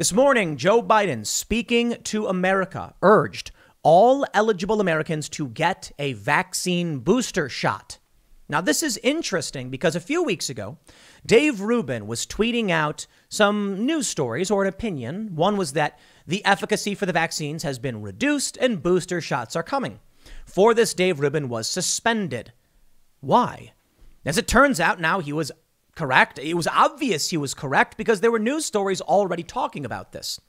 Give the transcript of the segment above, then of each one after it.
This morning, Joe Biden, speaking to America, urged all eligible Americans to get a vaccine booster shot. Now, this is interesting because a few weeks ago, Dave Rubin was tweeting out some news stories or an opinion. One was that the efficacy for the vaccines has been reduced and booster shots are coming. For this, Dave Rubin was suspended. Why? As it turns out now, he was correct. It was obvious he was correct because there were news stories already talking about this.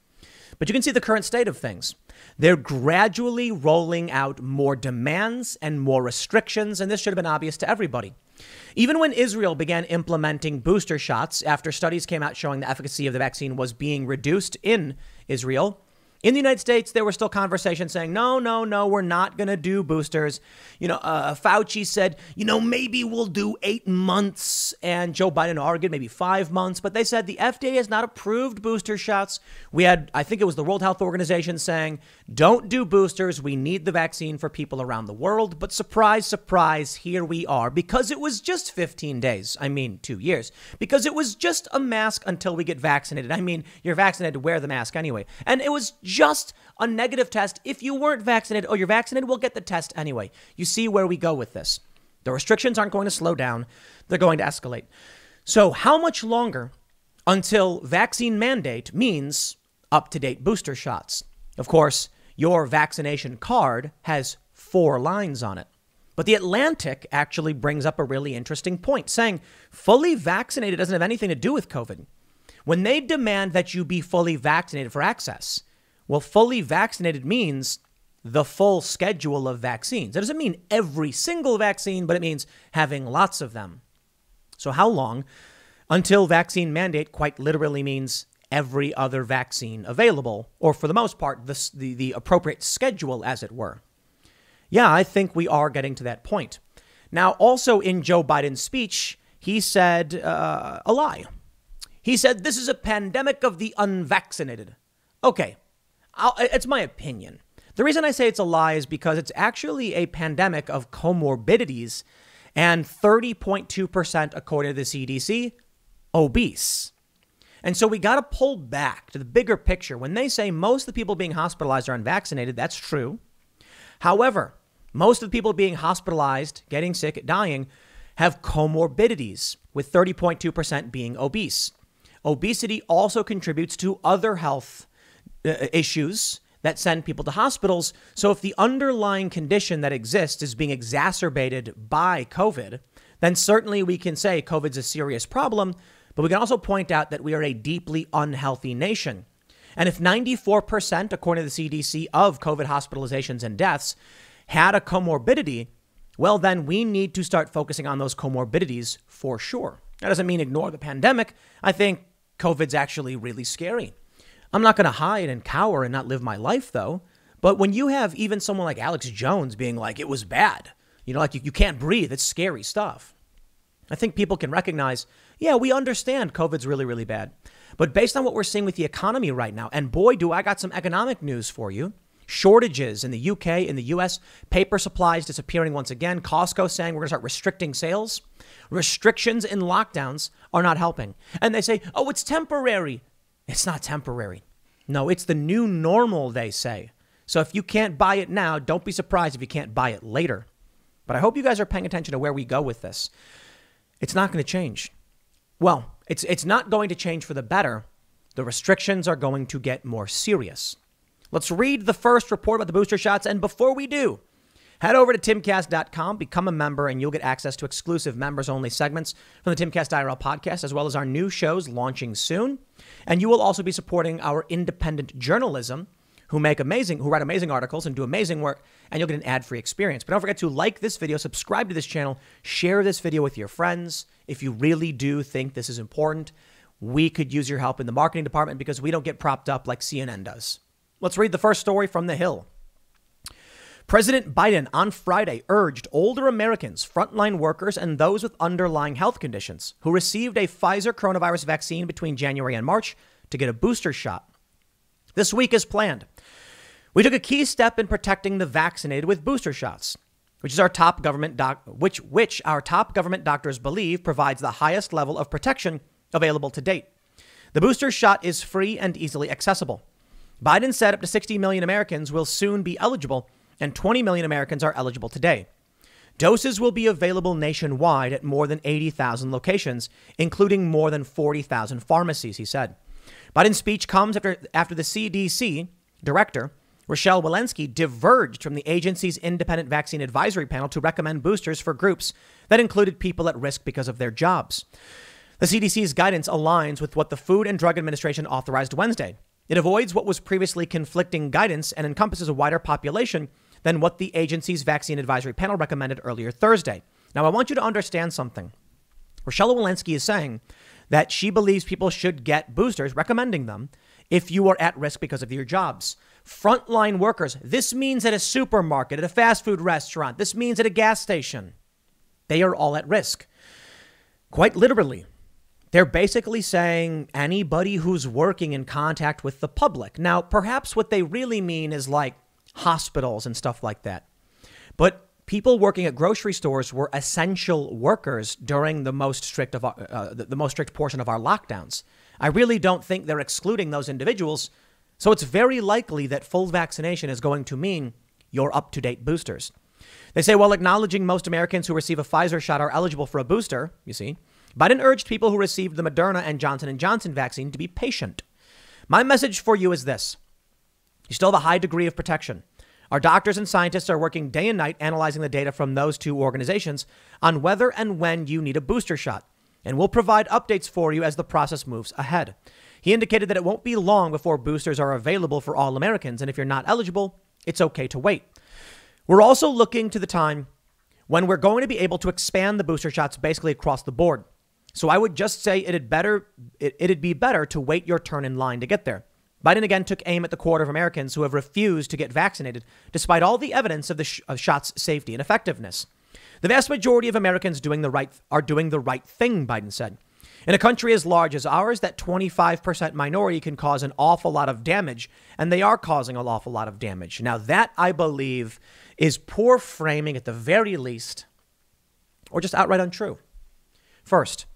But you can see the current state of things. They're gradually rolling out more demands and more restrictions, and this should have been obvious to everybody. Even when Israel began implementing booster shots after studies came out showing the efficacy of the vaccine was being reduced in Israel, in the United States, there were still conversations saying, no, we're not going to do boosters. Fauci said, maybe we'll do 8 months. And Joe Biden argued maybe 5 months. But they said the FDA has not approved booster shots. We had, I think it was the World Health Organization saying, don't do boosters. We need the vaccine for people around the world. But surprise, surprise, here we are. Because it was just 15 days. 2 years. Because it was just a mask until we get vaccinated. You're vaccinated, wear the mask anyway. And it was just a negative test. If you weren't vaccinated or you're vaccinated, we'll get the test anyway. You see where we go with this. The restrictions aren't going to slow down. They're going to escalate. So how much longer until vaccine mandate means up-to-date booster shots? Of course, your vaccination card has 4 lines on it. But The Atlantic actually brings up a really interesting point, saying fully vaccinated doesn't have anything to do with COVID. When they demand that you be fully vaccinated for access, well, fully vaccinated means the full schedule of vaccines. That doesn't mean every single vaccine, but it means having lots of them. So how long until vaccine mandate quite literally means every other vaccine available, or for the most part, the appropriate schedule, as it were? Yeah, I think we are getting to that point. Now, also in Joe Biden's speech, he said a lie. He said, this is a pandemic of the unvaccinated. Okay. It's my opinion. The reason I say it's a lie is because it's actually a pandemic of comorbidities and 30.2%, according to the CDC, obese. And so we got to pull back to the bigger picture. When they say most of the people being hospitalized are unvaccinated, that's true. However, most of the people being hospitalized, getting sick, dying, have comorbidities, with 30.2% being obese. Obesity also contributes to other health issues that send people to hospitals. So if the underlying condition that exists is being exacerbated by COVID, then certainly we can say COVID's a serious problem, but we can also point out that we are a deeply unhealthy nation. And if 94%, according to the CDC, of COVID hospitalizations and deaths had a comorbidity, well, then we need to start focusing on those comorbidities for sure. That doesn't mean ignore the pandemic. I think COVID's actually really scary. I'm not going to hide and cower and not live my life, though. But when you have even someone like Alex Jones being like, it was bad, you can't breathe. It's scary stuff. I think people can recognize, yeah, we understand COVID's really, really bad. But based on what we're seeing with the economy right now, and boy, do I got some economic news for you. Shortages in the UK, in the US, paper supplies disappearing once again. Costco saying we're going to start restricting sales. Restrictions and lockdowns are not helping. And they say, oh, it's temporary. It's not temporary. No, it's the new normal, they say. So if you can't buy it now, don't be surprised if you can't buy it later. But I hope you guys are paying attention to where we go with this. It's not going to change. Well, it's not going to change for the better. The restrictions are going to get more serious. Let's read the first report about the booster shots. And before we do, head over to timcast.com, become a member, and you'll get access to exclusive members-only segments from the Timcast IRL podcast, as well as our new shows launching soon. And you will also be supporting our independent journalism, who write amazing articles and do amazing work, and you'll get an ad-free experience. But don't forget to like this video, subscribe to this channel, share this video with your friends. If you really do think this is important, we could use your help in the marketing department because we don't get propped up like CNN does. Let's read the first story from The Hill. President Biden on Friday urged older Americans, frontline workers, and those with underlying health conditions who received a Pfizer coronavirus vaccine between January and March to get a booster shot. This week as planned, we took a key step in protecting the vaccinated with booster shots, which our top government doctors believe provides the highest level of protection available to date. The booster shot is free and easily accessible. Biden said up to 60 million Americans will soon be eligible, and 20 million Americans are eligible today. Doses will be available nationwide at more than 80,000 locations, including more than 40,000 pharmacies, he said. Biden's speech comes after the CDC director, Rochelle Walensky, diverged from the agency's independent vaccine advisory panel to recommend boosters for groups that included people at risk because of their jobs. The CDC's guidance aligns with what the Food and Drug Administration authorized Wednesday. It avoids what was previously conflicting guidance and encompasses a wider population than what the agency's vaccine advisory panel recommended earlier Thursday. Now, I want you to understand something. Rochelle Walensky is saying that she believes people should get boosters, recommending them if you are at risk because of your jobs. Frontline workers, this means at a supermarket, at a fast food restaurant, this means at a gas station. They are all at risk. Quite literally. They're basically saying anybody who's working in contact with the public. Now, perhaps what they really mean is like hospitals and stuff like that. But people working at grocery stores were essential workers during the most strict portion of our lockdowns. I really don't think they're excluding those individuals. So it's very likely that full vaccination is going to mean your up-to-date boosters. They say while acknowledging most Americans who receive a Pfizer shot are eligible for a booster, you see, Biden urged people who received the Moderna and Johnson & Johnson vaccine to be patient. My message for you is this. You still have a high degree of protection. Our doctors and scientists are working day and night analyzing the data from those two organizations on whether and when you need a booster shot, and we'll provide updates for you as the process moves ahead. He indicated that it won't be long before boosters are available for all Americans, and if you're not eligible, it's okay to wait. We're also looking to the time when we're going to be able to expand the booster shots basically across the board. So I would just say it'd be better to wait your turn in line to get there. Biden again took aim at the quarter of Americans who have refused to get vaccinated, despite all the evidence of the shot's safety and effectiveness. The vast majority of Americans are doing the right thing, Biden said. In a country as large as ours, that 25% minority can cause an awful lot of damage, and they are causing an awful lot of damage. Now, that, I believe, is poor framing at the very least, or just outright untrue. First,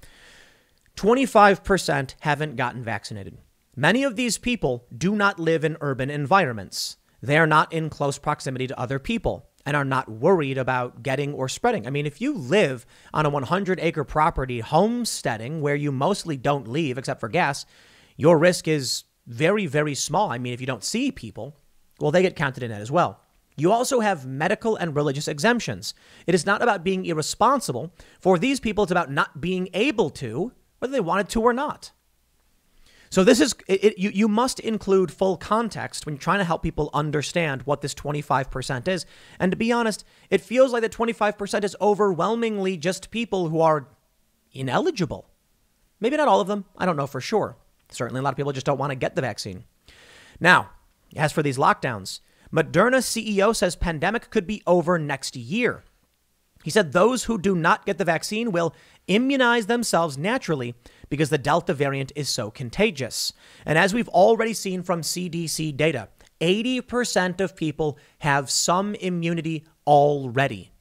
25% haven't gotten vaccinated. Many of these people do not live in urban environments. They are not in close proximity to other people and are not worried about getting or spreading. I mean, if you live on a 100-acre property homesteading where you mostly don't leave except for gas, your risk is very, very small. I mean, if you don't see people, well, they get counted in that as well. You also have medical and religious exemptions. It is not about being irresponsible. For these people, it's about not being able to, whether they wanted to or not. So this is, you must include full context when you're trying to help people understand what this 25% is. And to be honest, it feels like the 25% is overwhelmingly just people who are ineligible. Maybe not all of them. I don't know for sure. Certainly a lot of people just don't want to get the vaccine. Now, as for these lockdowns, Moderna CEO says pandemic could be over next year. He said those who do not get the vaccine will immunize themselves naturally because the Delta variant is so contagious. And as we've already seen from CDC data, 80% of people have some immunity already.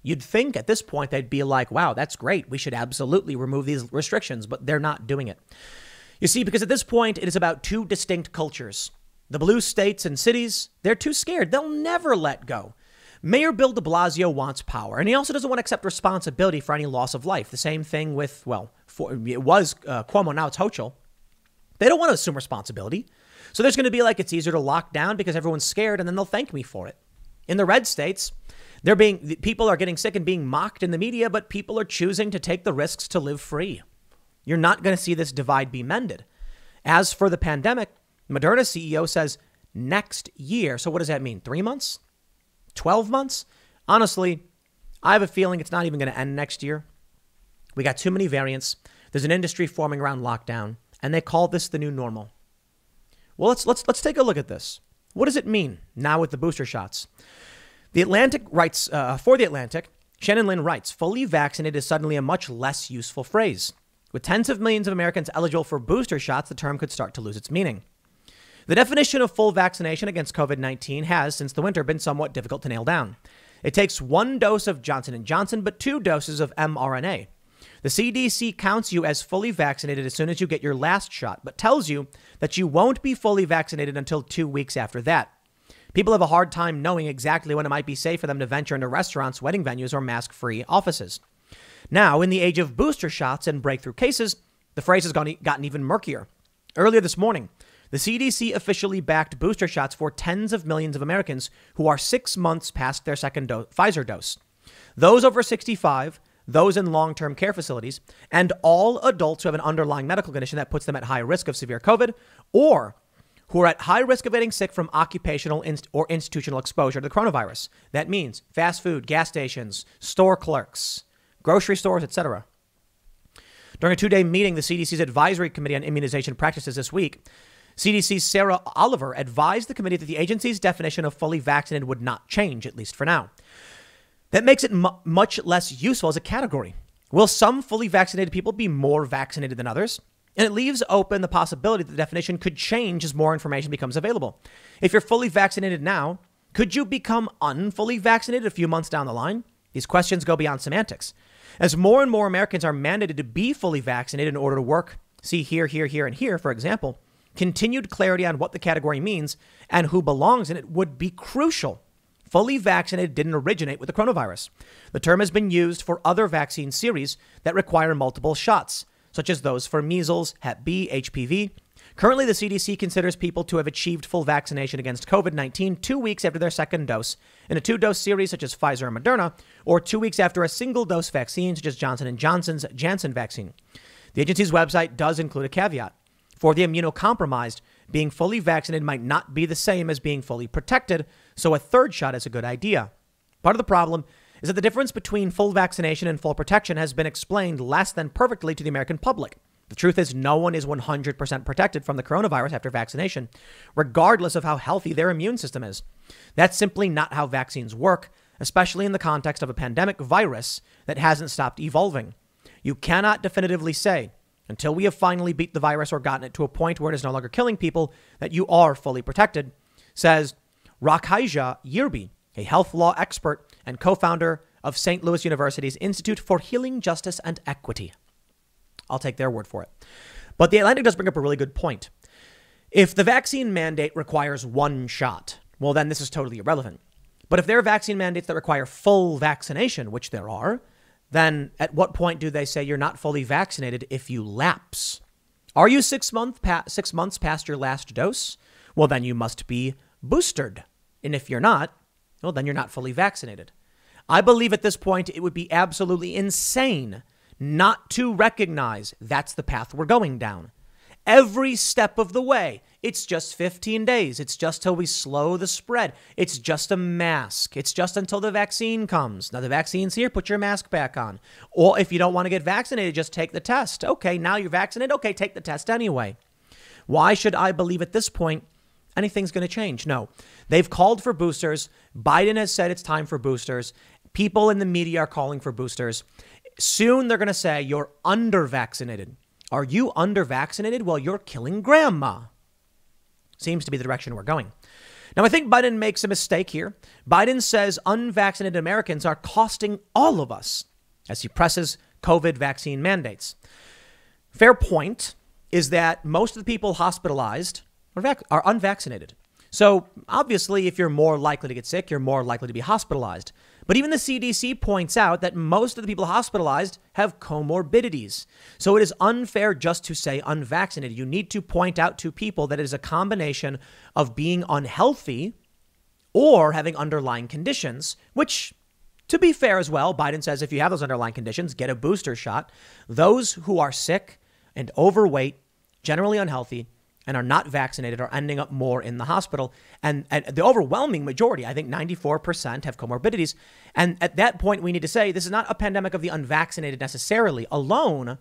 You'd think at this point they'd be like, wow, that's great. We should absolutely remove these restrictions, but they're not doing it. You see, because at this point, it is about two distinct cultures. The blue states and cities, they're too scared. They'll never let go. Mayor Bill de Blasio wants power, and he also doesn't want to accept responsibility for any loss of life. The same thing with, it was Cuomo, now it's Hochul. They don't want to assume responsibility. So there's going to be like, it's easier to lock down because everyone's scared, and then they'll thank me for it. In the red states, people are getting sick and being mocked in the media, but people are choosing to take the risks to live free. You're not going to see this divide be mended. As for the pandemic, Moderna CEO says next year. So what does that mean? 3 months? 12 months? Honestly, I have a feeling it's not even going to end next year. We got too many variants. There's an industry forming around lockdown, and they call this the new normal. Well, let's take a look at this. What does it mean now with the booster shots? The Atlantic writes, for The Atlantic, Shannon Lynn writes, fully vaccinated is suddenly a much less useful phrase. With tens of millions of Americans eligible for booster shots, the term could start to lose its meaning. The definition of full vaccination against COVID-19 has, since the winter, been somewhat difficult to nail down. It takes 1 dose of Johnson & Johnson, but 2 doses of mRNA. The CDC counts you as fully vaccinated as soon as you get your last shot, but tells you that you won't be fully vaccinated until 2 weeks after that. People have a hard time knowing exactly when it might be safe for them to venture into restaurants, wedding venues, or mask-free offices. Now, in the age of booster shots and breakthrough cases, the phrase has gotten even murkier. Earlier this morning, the CDC officially backed booster shots for tens of millions of Americans who are 6 months past their second Pfizer dose. Those over 65, those in long-term care facilities, and all adults who have an underlying medical condition that puts them at high risk of severe COVID, or who are at high risk of getting sick from occupational or institutional exposure to the coronavirus. That means fast food, gas stations, store clerks, grocery stores, etc. During a 2-day meeting, the CDC's Advisory Committee on Immunization Practices this week, CDC's Sarah Oliver advised the committee that the agency's definition of fully vaccinated would not change, at least for now. That makes it much less useful as a category. Will some fully vaccinated people be more vaccinated than others? And it leaves open the possibility that the definition could change as more information becomes available. If you're fully vaccinated now, could you become unfully vaccinated a few months down the line? These questions go beyond semantics. As more and more Americans are mandated to be fully vaccinated in order to work, see here, here, here, and here, for example, continued clarity on what the category means and who belongs in it would be crucial. Fully vaccinated didn't originate with the coronavirus. The term has been used for other vaccine series that require multiple shots, such as those for measles, Hep B, HPV. Currently, the CDC considers people to have achieved full vaccination against COVID-19 2 weeks after their second dose in a 2-dose series such as Pfizer and Moderna, or 2 weeks after a single-dose vaccine such as Johnson & Johnson's Janssen vaccine. The agency's website does include a caveat. For the immunocompromised, being fully vaccinated might not be the same as being fully protected, so a third shot is a good idea. Part of the problem is that the difference between full vaccination and full protection has been explained less than perfectly to the American public. The truth is no one is 100% protected from the coronavirus after vaccination, regardless of how healthy their immune system is. That's simply not how vaccines work, especially in the context of a pandemic virus that hasn't stopped evolving. You cannot definitively say, until we have finally beat the virus or gotten it to a point where it is no longer killing people, that you are fully protected, says Rakhaija Yerbi, a health law expert and co-founder of St. Louis University's Institute for Healing, Justice, and Equity. I'll take their word for it. But the Atlantic does bring up a really good point. If the vaccine mandate requires one shot, well, then this is totally irrelevant. But if there are vaccine mandates that require full vaccination, which there are, then at what point do they say you're not fully vaccinated if you lapse? Are you 6 months past your last dose? Well, then you must be boosted. And if you're not, well, then you're not fully vaccinated. I believe at this point it would be absolutely insane not to recognize that's the path we're going down. Every step of the way. It's just 15 days. It's just till we slow the spread. It's just a mask. It's just until the vaccine comes. Now the vaccine's here. Put your mask back on. Or if you don't want to get vaccinated, just take the test. Okay, now you're vaccinated. Okay, take the test anyway. Why should I believe at this point anything's going to change? No. They've called for boosters. Biden has said it's time for boosters. People in the media are calling for boosters. Soon they're going to say you're under-vaccinated. Are you under-vaccinated? Well, you're killing grandma. Seems to be the direction we're going. Now, I think Biden makes a mistake here. Biden says unvaccinated Americans are costing all of us as he presses COVID vaccine mandates. Fair point is that most of the people hospitalized are unvaccinated. So obviously, if you're more likely to get sick, you're more likely to be hospitalized. But even the CDC points out that most of the people hospitalized have comorbidities. So it is unfair just to say unvaccinated. You need to point out to people that it is a combination of being unhealthy or having underlying conditions, which, to be fair as well, Biden says if you have those underlying conditions, get a booster shot. Those who are sick and overweight, generally unhealthy, and are not vaccinated are ending up more in the hospital. And the overwhelming majority, I think 94%, have comorbidities. And at that point, we need to say this is not a pandemic of the unvaccinated necessarily alone.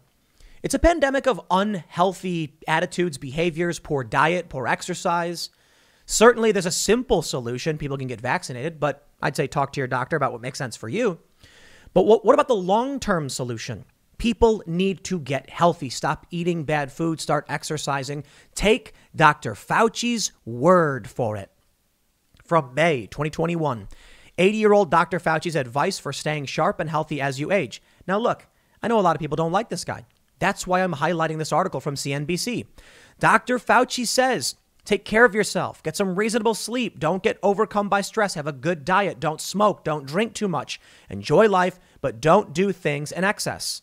It's a pandemic of unhealthy attitudes, behaviors, poor diet, poor exercise. Certainly, there's a simple solution. People can get vaccinated, but I'd say talk to your doctor about what makes sense for you. But what about the long-term solution? People need to get healthy. Stop eating bad food. Start exercising. Take Dr. Fauci's word for it. From May 2021, 80-year-old Dr. Fauci's advice for staying sharp and healthy as you age. Now, look, I know a lot of people don't like this guy. That's why I'm highlighting this article from CNBC. Dr. Fauci says, take care of yourself, get some reasonable sleep, don't get overcome by stress, have a good diet, don't smoke, don't drink too much, enjoy life, but don't do things in excess.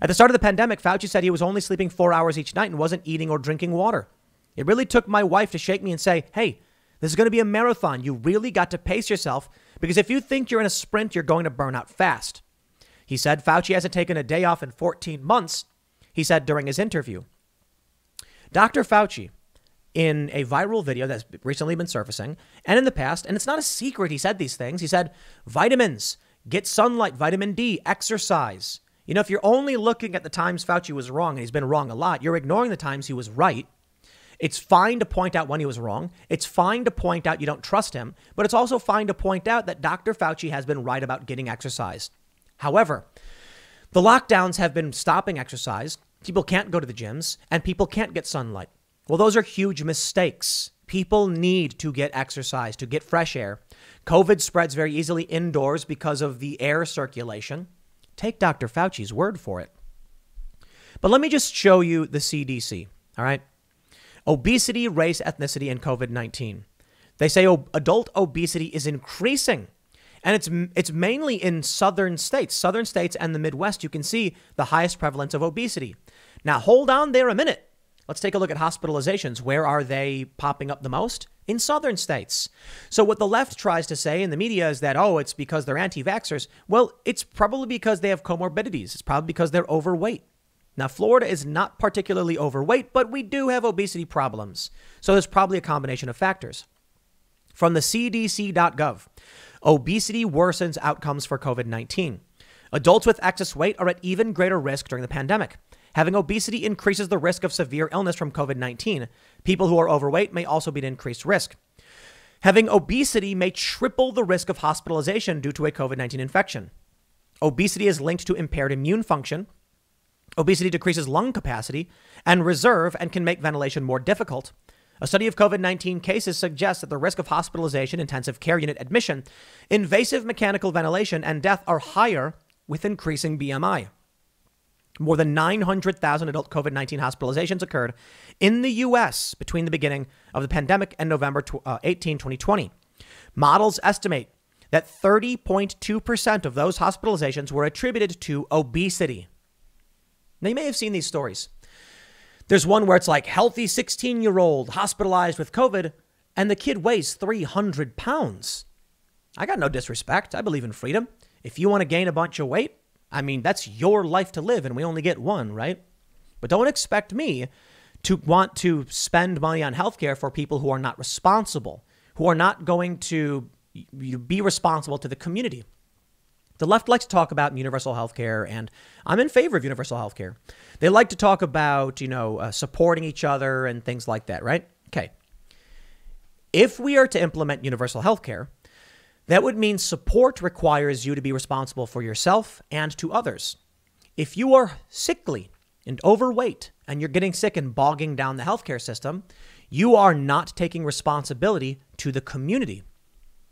At the start of the pandemic, Fauci said he was only sleeping 4 hours each night and wasn't eating or drinking water. It really took my wife to shake me and say, hey, this is going to be a marathon. You really got to pace yourself because if you think you're in a sprint, you're going to burn out fast. He said Fauci hasn't taken a day off in 14 months, he said during his interview. Dr. Fauci, in a viral video that's recently been surfacing and in the past, and it's not a secret he said these things, he said vitamins, get sunlight, vitamin D, exercise. You know, if you're only looking at the times Fauci was wrong, and he's been wrong a lot, you're ignoring the times he was right. It's fine to point out when he was wrong. It's fine to point out you don't trust him, but it's also fine to point out that Dr. Fauci has been right about getting exercise. However, the lockdowns have been stopping exercise. People can't go to the gyms and people can't get sunlight. Well, those are huge mistakes. People need to get exercise, to get fresh air. COVID spreads very easily indoors because of the air circulation. Take Dr. Fauci's word for it. But let me just show you the CDC. All right. Obesity, race, ethnicity, and COVID-19. They say adult obesity is increasing. And it's mainly in southern states and the Midwest. You can see the highest prevalence of obesity. Now, hold on there a minute. Let's take a look at hospitalizations. Where are they popping up the most? In southern states. So what the left tries to say in the media is that, oh, it's because they're anti-vaxxers. Well, it's probably because they have comorbidities. It's probably because they're overweight. Now, Florida is not particularly overweight, but we do have obesity problems. So there's probably a combination of factors. From the CDC.gov, obesity worsens outcomes for COVID-19. Adults with excess weight are at even greater risk during the pandemic. Having obesity increases the risk of severe illness from COVID-19. People who are overweight may also be at increased risk. Having obesity may triple the risk of hospitalization due to a COVID-19 infection. Obesity is linked to impaired immune function. Obesity decreases lung capacity and reserve and can make ventilation more difficult. A study of COVID-19 cases suggests that the risk of hospitalization, intensive care unit admission, invasive mechanical ventilation, and death are higher with increasing BMI. More than 900,000 adult COVID-19 hospitalizations occurred in the U.S. between the beginning of the pandemic and November 18, 2020. Models estimate that 30.2% of those hospitalizations were attributed to obesity. Now, you may have seen these stories. There's one where it's like healthy 16-year-old hospitalized with COVID and the kid weighs 300 pounds. I got no disrespect. I believe in freedom. If you want to gain a bunch of weight, I mean, that's your life to live and we only get one, right? But don't expect me to want to spend money on healthcare for people who are not responsible, who are not going to be responsible to the community. The left likes to talk about universal health care, and I'm in favor of universal health care. They like to talk about, supporting each other and things like that, right? Okay. If we are to implement universal health care, that would mean support requires you to be responsible for yourself and to others. If you are sickly and overweight and you're getting sick and bogging down the healthcare system, you are not taking responsibility to the community.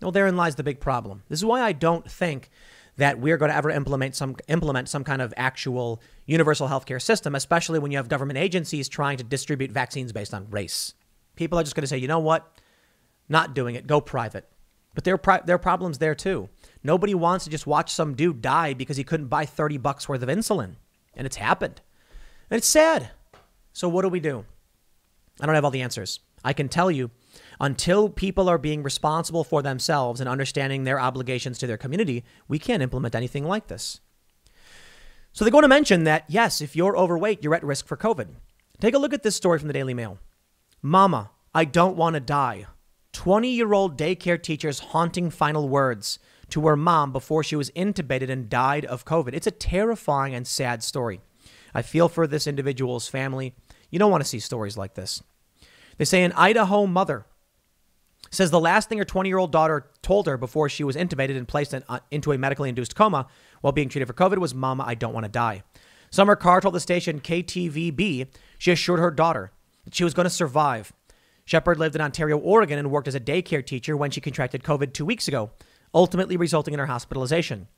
Well, therein lies the big problem. This is why I don't think that we're going to ever implement some kind of actual universal healthcare system, especially when you have government agencies trying to distribute vaccines based on race. People are just going to say, you know what? Not doing it. Go private. But there are problems there, too. Nobody wants to just watch some dude die because he couldn't buy $30 worth of insulin. And it's happened. And it's sad. So what do we do? I don't have all the answers. I can tell you, until people are being responsible for themselves and understanding their obligations to their community, we can't implement anything like this. So they're going to mention that, yes, if you're overweight, you're at risk for COVID. Take a look at this story from the Daily Mail. Mama, I don't want to die. 20-year-old daycare teacher's haunting final words to her mom before she was intubated and died of COVID. It's a terrifying and sad story. I feel for this individual's family. You don't want to see stories like this. They say an Idaho mother says the last thing her 20-year-old daughter told her before she was intubated and placed into a medically induced coma while being treated for COVID was, Mama, I don't want to die. Summer Carr told the station KTVB she assured her daughter that she was going to survive. Shepard lived in Ontario, Oregon, and worked as a daycare teacher when she contracted COVID 2 weeks ago, ultimately resulting in her hospitalization.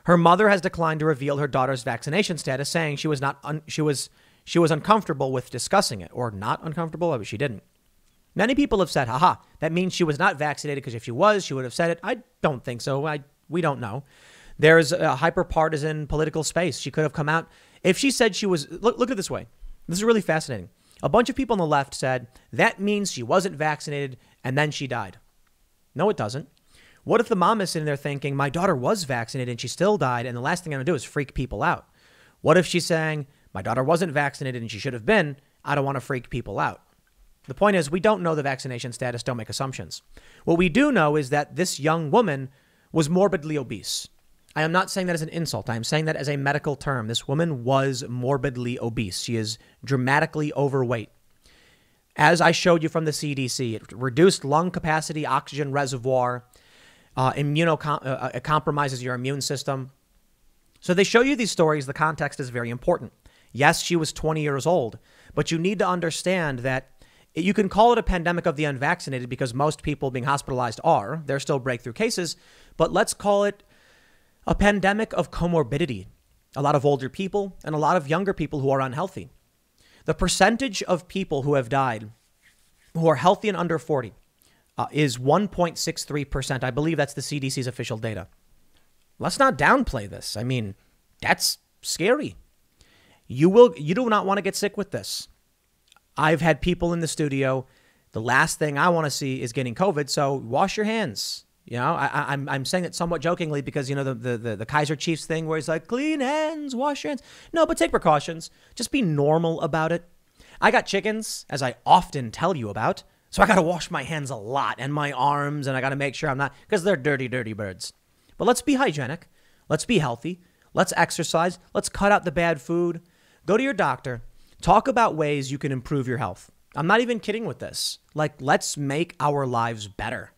Her mother has declined to reveal her daughter's vaccination status, saying she was uncomfortable with discussing it, or not uncomfortable. But she didn't. Many people have said, haha, that means she was not vaccinated, because if she was, she would have said it. I don't think so. We don't know. There's a hyper-partisan political space. She could have come out. If she said she was, look at it this way. This is really fascinating. A bunch of people on the left said, that means she wasn't vaccinated and then she died. No, it doesn't. What if the mom is sitting there thinking, my daughter was vaccinated and she still died, and the last thing I'm going to do is freak people out? What if she's saying, my daughter wasn't vaccinated and she should have been, I don't want to freak people out? The point is, we don't know the vaccination status. Don't make assumptions. What we do know is that this young woman was morbidly obese. I am not saying that as an insult. I am saying that as a medical term. This woman was morbidly obese. She is dramatically overweight. As I showed you from the CDC, it reduced lung capacity, oxygen reservoir, it compromises your immune system. So they show you these stories. The context is very important. Yes, she was 20 years old, but you need to understand that you can call it a pandemic of the unvaccinated because most people being hospitalized are. They're still breakthrough cases, but let's call it a pandemic of comorbidity. A lot of older people and a lot of younger people who are unhealthy. The percentage of people who have died who are healthy and under 40 is 1.63%. I believe that's the CDC's official data. Let's not downplay this. I mean, that's scary. You do not want to get sick with this. I've had people in the studio. The last thing I want to see is getting COVID. So wash your hands. You know, I'm saying it somewhat jokingly because, you know, the Kaiser Chiefs thing where he's like, clean hands, wash your hands. No, but take precautions. Just be normal about it. I got chickens, as I often tell you about. So I got to wash my hands a lot and my arms, and I got to make sure I'm not, because they're dirty, dirty birds. But let's be hygienic. Let's be healthy. Let's exercise. Let's cut out the bad food. Go to your doctor. Talk about ways you can improve your health. I'm not even kidding with this. Like, let's make our lives better.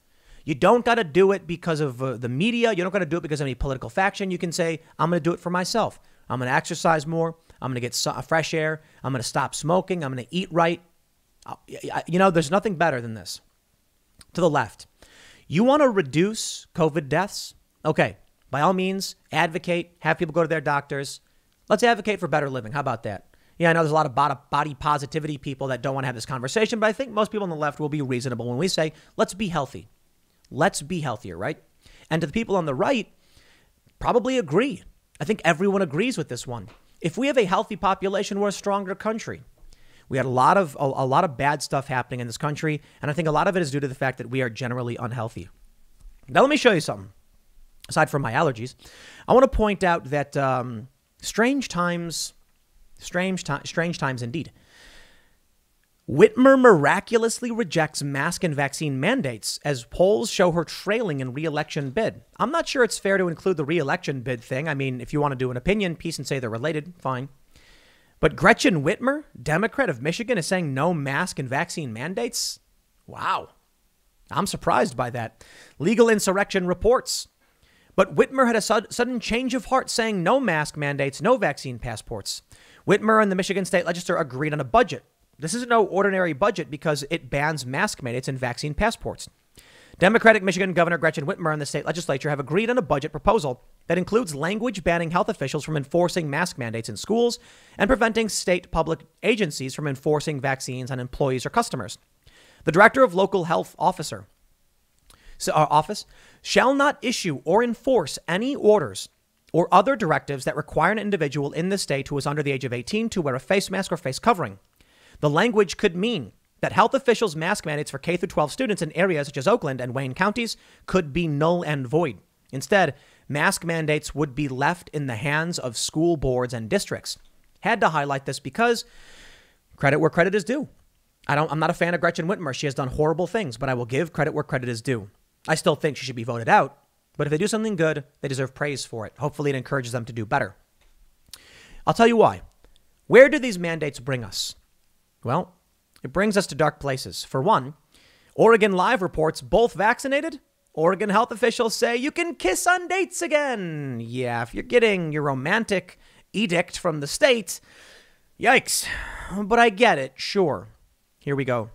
You don't got to do it because of the media. You don't got to do it because of any political faction. You can say, I'm going to do it for myself. I'm going to exercise more. I'm going to get fresh air. I'm going to stop smoking. I'm going to eat right. You know, there's nothing better than this. To the left, you want to reduce COVID deaths? Okay, by all means, advocate, have people go to their doctors. Let's advocate for better living. How about that? Yeah, I know there's a lot of body positivity people that don't want to have this conversation, but I think most people on the left will be reasonable when we say, let's be healthy. Let's be healthier, right? And to the people on the right, probably agree. I think everyone agrees with this one. If we have a healthy population, we're a stronger country. We had a lot of bad stuff happening in this country, and I think a lot of it is due to the fact that we are generally unhealthy. Now, let me show you something. Aside from my allergies, I want to point out that strange times indeed. Whitmer miraculously rejects mask and vaccine mandates as polls show her trailing in re-election bid. I'm not sure it's fair to include the re-election bid thing. I mean, if you want to do an opinion piece and say they're related, fine. But Gretchen Whitmer, Democrat of Michigan, is saying no mask and vaccine mandates? Wow. I'm surprised by that. Legal Insurrection reports. But Whitmer had a sudden change of heart, saying no mask mandates, no vaccine passports. Whitmer and the Michigan State Legislature agreed on a budget. This is no ordinary budget because it bans mask mandates and vaccine passports. Democratic Michigan Governor Gretchen Whitmer and the state legislature have agreed on a budget proposal that includes language banning health officials from enforcing mask mandates in schools and preventing state public agencies from enforcing vaccines on employees or customers. The director of local health office shall not issue or enforce any orders or other directives that require an individual in the state who is under the age of 18 to wear a face mask or face covering. The language could mean that health officials' mask mandates for K through 12 students in areas such as Oakland and Wayne counties could be null and void. Instead, mask mandates would be left in the hands of school boards and districts. Had to highlight this because credit where credit is due. I'm not a fan of Gretchen Whitmer. She has done horrible things, but I will give credit where credit is due. I still think she should be voted out, but if they do something good, they deserve praise for it. Hopefully it encourages them to do better. I'll tell you why. Where do these mandates bring us? Well, it brings us to dark places. For one, Oregon Live reports both vaccinated. Oregon health officials say you can kiss on dates again. Yeah, if you're getting your romantic edict from the state, yikes. But I get it, sure. Here we go.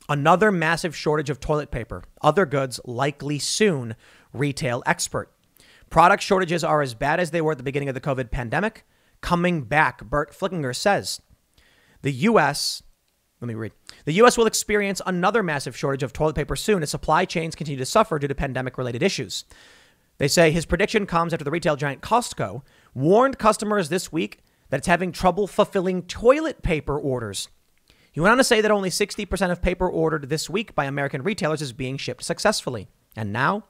Another massive shortage of toilet paper. Other goods likely soon, retail expert. Product shortages are as bad as they were at the beginning of the COVID pandemic. Coming back, Bert Flickinger says. The U.S. The U.S. will experience another massive shortage of toilet paper soon as supply chains continue to suffer due to pandemic-related issues. They say his prediction comes after the retail giant Costco warned customers this week that it's having trouble fulfilling toilet paper orders. He went on to say that only 60% of paper ordered this week by American retailers is being shipped successfully. And now,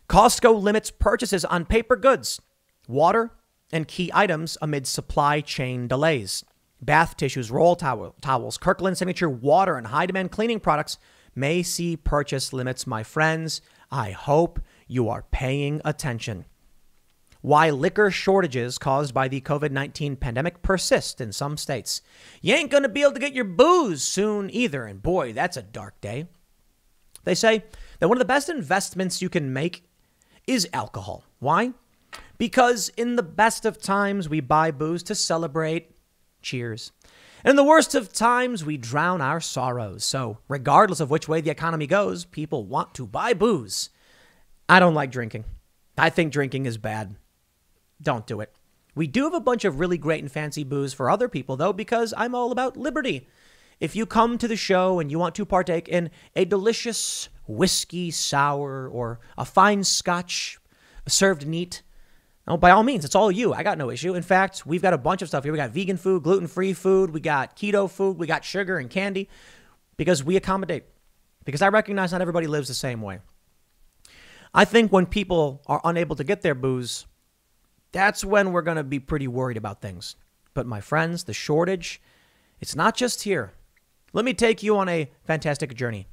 Costco limits purchases on paper goods, water, and key items amid supply chain delays. Bath tissues, roll towels, Kirkland Signature water, and high-demand cleaning products may see purchase limits. My friends, I hope you are paying attention. Why liquor shortages caused by the COVID-19 pandemic persist in some states. You ain't going to be able to get your booze soon either. And boy, that's a dark day. They say that one of the best investments you can make is alcohol. Why? Because in the best of times, we buy booze to celebrate. Cheers. And in the worst of times, we drown our sorrows. So regardless of which way the economy goes, people want to buy booze. I don't like drinking. I think drinking is bad. Don't do it. We do have a bunch of really great and fancy booze for other people, though, because I'm all about liberty. If you come to the show and you want to partake in a delicious whiskey sour or a fine scotch served neat, oh, by all means, it's all you. I got no issue. In fact, we've got a bunch of stuff here. We got vegan food, gluten-free food. We got keto food. We got sugar and candy because we accommodate. Because I recognize not everybody lives the same way. I think when people are unable to get their booze, that's when we're going to be pretty worried about things. But my friends, the shortage, it's not just here. Let me take you on a fantastic journey.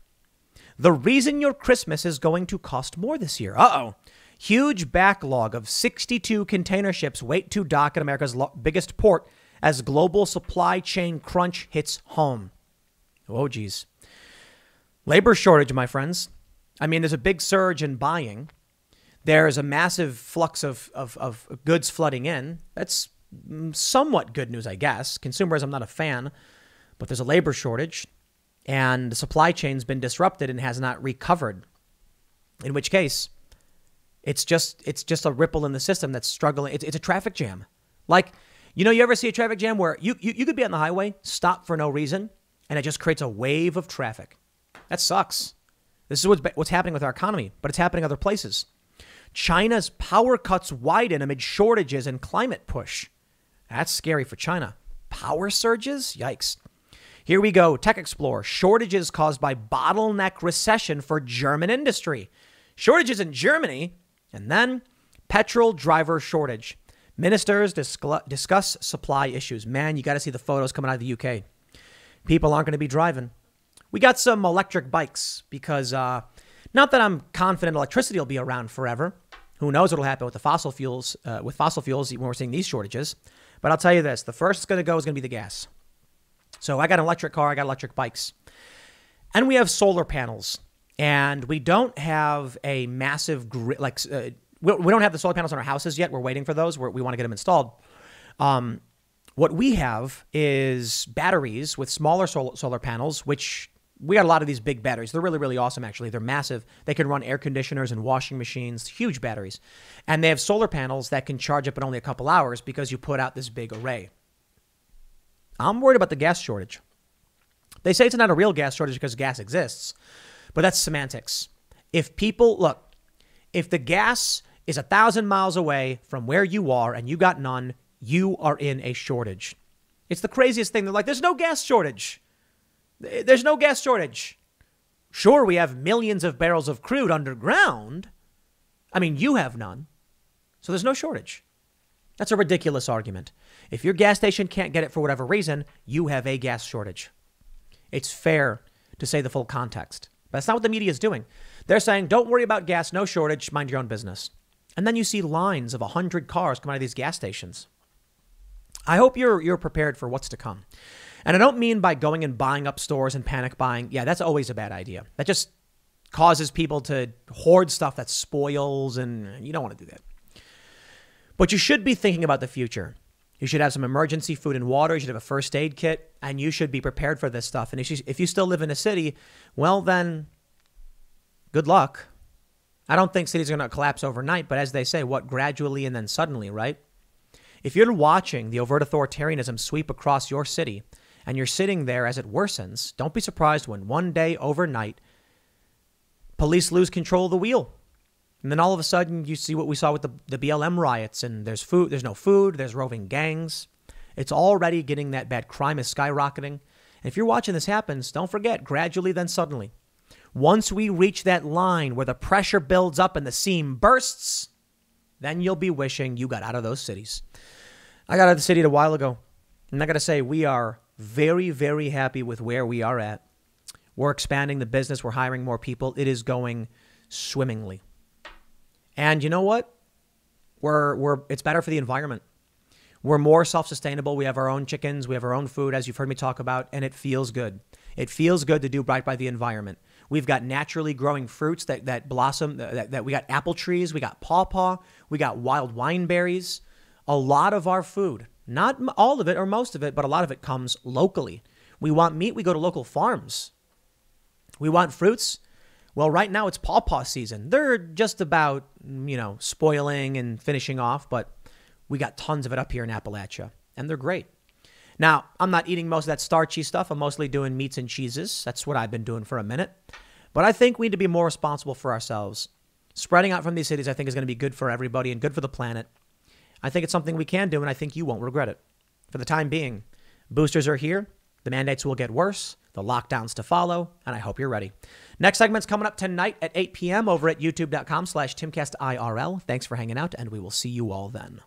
The reason your Christmas is going to cost more this year. Huge backlog of 62 container ships wait to dock at America's biggest port as global supply chain crunch hits home. Oh, geez. Labor shortage, my friends. I mean, there's a big surge in buying. There's a massive flux of goods flooding in. That's somewhat good news, I guess. Consumerism, I'm not a fan, but there's a labor shortage and the supply chain's been disrupted and has not recovered. In which case, it's just a ripple in the system that's struggling. It's a traffic jam. Like, you ever see a traffic jam where you could be on the highway, stop for no reason, and it just creates a wave of traffic. That sucks. This is what's happening with our economy, but it's happening other places. China's power cuts widen amid shortages and climate push. That's scary for China. Power surges? Yikes. Here we go. Tech Explorer. Shortages caused by bottleneck recession for German industry. Shortages in Germany. And then petrol driver shortage. Ministers discuss supply issues. Man, you got to see the photos coming out of the UK. People aren't going to be driving. We got some electric bikes because not that I'm confident electricity will be around forever. Who knows what'll happen with the fossil fuels, when we're seeing these shortages. But I'll tell you this, the first it's going to go is going to be the gas. So I got an electric car, I got electric bikes. And we have solar panels. And we don't have a massive grid, we don't have the solar panels on our houses yet. We're waiting for those. We want to get them installed. What we have is batteries with smaller solar panels, which we got a lot of these big batteries. They're really, really awesome, actually. They're massive. They can run air conditioners and washing machines, huge batteries. And they have solar panels that can charge up in only a couple hours because you put out this big array. I'm worried about the gas shortage. They say it's not a real gas shortage because gas exists, but that's semantics. If the gas is 1,000 miles away from where you are and you got none, you are in a shortage. It's the craziest thing. They're like, there's no gas shortage. There's no gas shortage. Sure, we have millions of barrels of crude underground. I mean, you have none. So there's no shortage. That's a ridiculous argument. If your gas station can't get it for whatever reason, you have a gas shortage. It's fair to say the full context. But that's not what the media is doing. They're saying, don't worry about gas, no shortage, mind your own business. And then you see lines of 100 cars come out of these gas stations. I hope you're prepared for what's to come. And I don't mean by going and buying up stores and panic buying. Yeah, that's always a bad idea. That just causes people to hoard stuff that spoils, and you don't want to do that. But you should be thinking about the future. You should have some emergency food and water. You should have a first aid kit, and you should be prepared for this stuff. And if you still live in a city, well, then good luck. I don't think cities are going to collapse overnight, but as they say, what gradually and then suddenly, right? If you're watching the overt authoritarianism sweep across your city and you're sitting there as it worsens, don't be surprised when one day overnight, police lose control of the wheel. And then all of a sudden you see what we saw with the BLM riots, and there's no food, there's roving gangs. It's already getting that bad. Crime is skyrocketing. And if you're watching this happens, don't forget, gradually then suddenly. Once we reach that line where the pressure builds up and the seam bursts, then you'll be wishing you got out of those cities. I got out of the city a while ago. And I got to say, we are very, very happy with where we are at. We're expanding the business. We're hiring more people. It is going swimmingly. And you know what? It's better for the environment. We're more self-sustainable. We have our own chickens. We have our own food, as you've heard me talk about, and it feels good. It feels good to do right by the environment. We've got naturally growing fruits that blossom, that we got apple trees, we got pawpaw, we got wild wine berries. A lot of our food, not all of it or most of it, but a lot of it comes locally. We want meat, we go to local farms. We want fruits. Well, right now it's pawpaw season. They're just about, spoiling and finishing off, but we got tons of it up here in Appalachia, and they're great. Now, I'm not eating most of that starchy stuff. I'm mostly doing meats and cheeses. That's what I've been doing for a minute. But I think we need to be more responsible for ourselves. Spreading out from these cities, I think, is going to be good for everybody and good for the planet. I think it's something we can do, and I think you won't regret it. For the time being, boosters are here. The mandates will get worse. The lockdowns to follow, and I hope you're ready. Next segment's coming up tonight at 8 p.m. over at youtube.com/TimcastIRL. Thanks for hanging out, and we will see you all then.